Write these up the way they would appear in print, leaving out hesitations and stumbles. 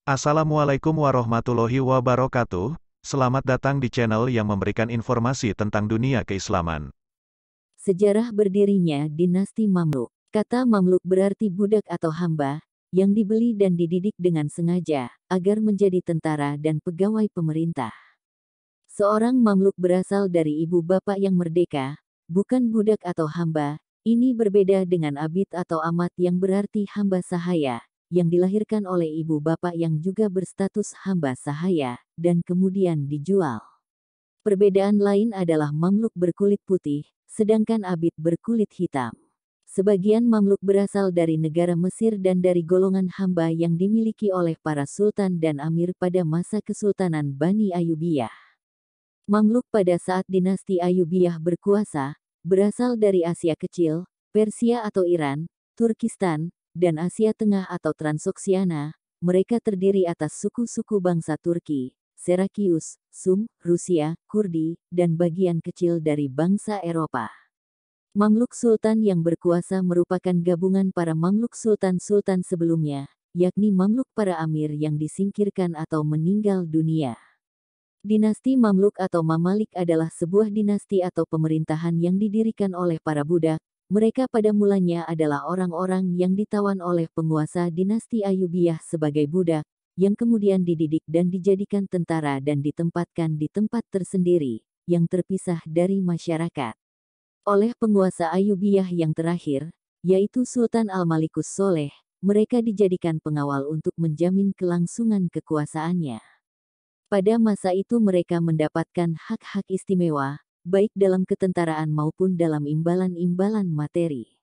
Assalamualaikum warahmatullahi wabarakatuh. Selamat datang di channel yang memberikan informasi tentang dunia keislaman. Sejarah berdirinya dinasti Mamluk. Kata Mamluk berarti budak atau hamba, yang dibeli dan dididik dengan sengaja, agar menjadi tentara dan pegawai pemerintah. Seorang Mamluk berasal dari ibu bapak yang merdeka, bukan budak atau hamba. Ini berbeda dengan abid atau amat yang berarti hamba sahaya, yang dilahirkan oleh ibu bapak yang juga berstatus hamba sahaya, dan kemudian dijual. Perbedaan lain adalah Mamluk berkulit putih, sedangkan abid berkulit hitam. Sebagian Mamluk berasal dari negara Mesir dan dari golongan hamba yang dimiliki oleh para sultan dan amir pada masa Kesultanan Bani Ayyubiyah. Mamluk pada saat dinasti Ayyubiyah berkuasa, berasal dari Asia Kecil, Persia atau Iran, Turkistan, dan Asia Tengah atau Transoksiana. Mereka terdiri atas suku-suku bangsa Turki, Serakius, Sum, Rusia, Kurdi, dan bagian kecil dari bangsa Eropa. Mamluk Sultan yang berkuasa merupakan gabungan para Mamluk Sultan-Sultan sebelumnya, yakni Mamluk para amir yang disingkirkan atau meninggal dunia. Dinasti Mamluk atau Mamalik adalah sebuah dinasti atau pemerintahan yang didirikan oleh para budak. Mereka pada mulanya adalah orang-orang yang ditawan oleh penguasa dinasti Ayyubiyah sebagai budak, yang kemudian dididik dan dijadikan tentara dan ditempatkan di tempat tersendiri, yang terpisah dari masyarakat. Oleh penguasa Ayyubiyah yang terakhir, yaitu Sultan Al-Malikus Soleh, mereka dijadikan pengawal untuk menjamin kelangsungan kekuasaannya. Pada masa itu mereka mendapatkan hak-hak istimewa, baik dalam ketentaraan maupun dalam imbalan-imbalan materi.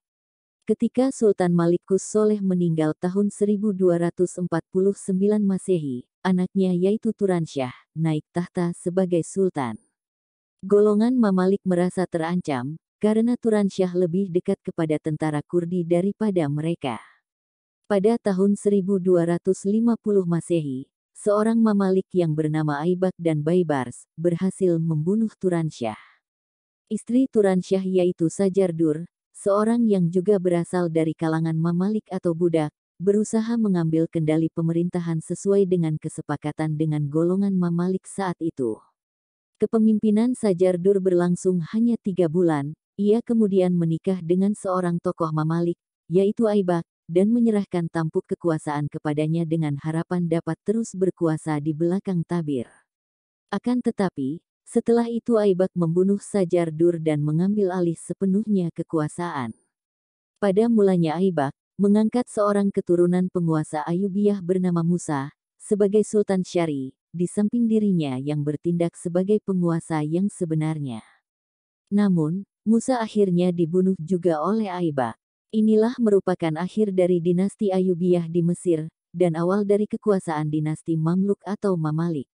Ketika Sultan Malikus Soleh meninggal tahun 1249 Masehi, anaknya yaitu Turansyah, naik tahta sebagai sultan. Golongan Mamalik merasa terancam, karena Turansyah lebih dekat kepada tentara Kurdi daripada mereka. Pada tahun 1250 Masehi, seorang Mamalik yang bernama Aibak dan Baibars, berhasil membunuh Turansyah. Istri Turansyah yaitu Sajardur, seorang yang juga berasal dari kalangan Mamalik atau budak, berusaha mengambil kendali pemerintahan sesuai dengan kesepakatan dengan golongan Mamalik saat itu. Kepemimpinan Sajardur berlangsung hanya 3 bulan, ia kemudian menikah dengan seorang tokoh Mamalik, yaitu Aibak, dan menyerahkan tampuk kekuasaan kepadanya dengan harapan dapat terus berkuasa di belakang tabir. Akan tetapi, setelah itu Aibak membunuh Sajardur dan mengambil alih sepenuhnya kekuasaan. Pada mulanya Aibak mengangkat seorang keturunan penguasa Ayyubiyah bernama Musa sebagai Sultan Syari, di samping dirinya yang bertindak sebagai penguasa yang sebenarnya. Namun, Musa akhirnya dibunuh juga oleh Aibak. Inilah merupakan akhir dari dinasti Ayyubiyah di Mesir, dan awal dari kekuasaan dinasti Mamluk atau Mamalik.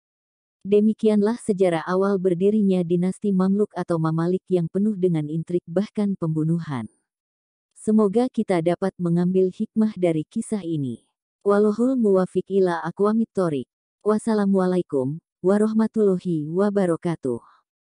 Demikianlah sejarah awal berdirinya dinasti Mamluk atau Mamalik yang penuh dengan intrik bahkan pembunuhan. Semoga kita dapat mengambil hikmah dari kisah ini. Wallahul muwafiq ila aqwamit thoriq. Wassalamualaikum warahmatullahi wabarakatuh.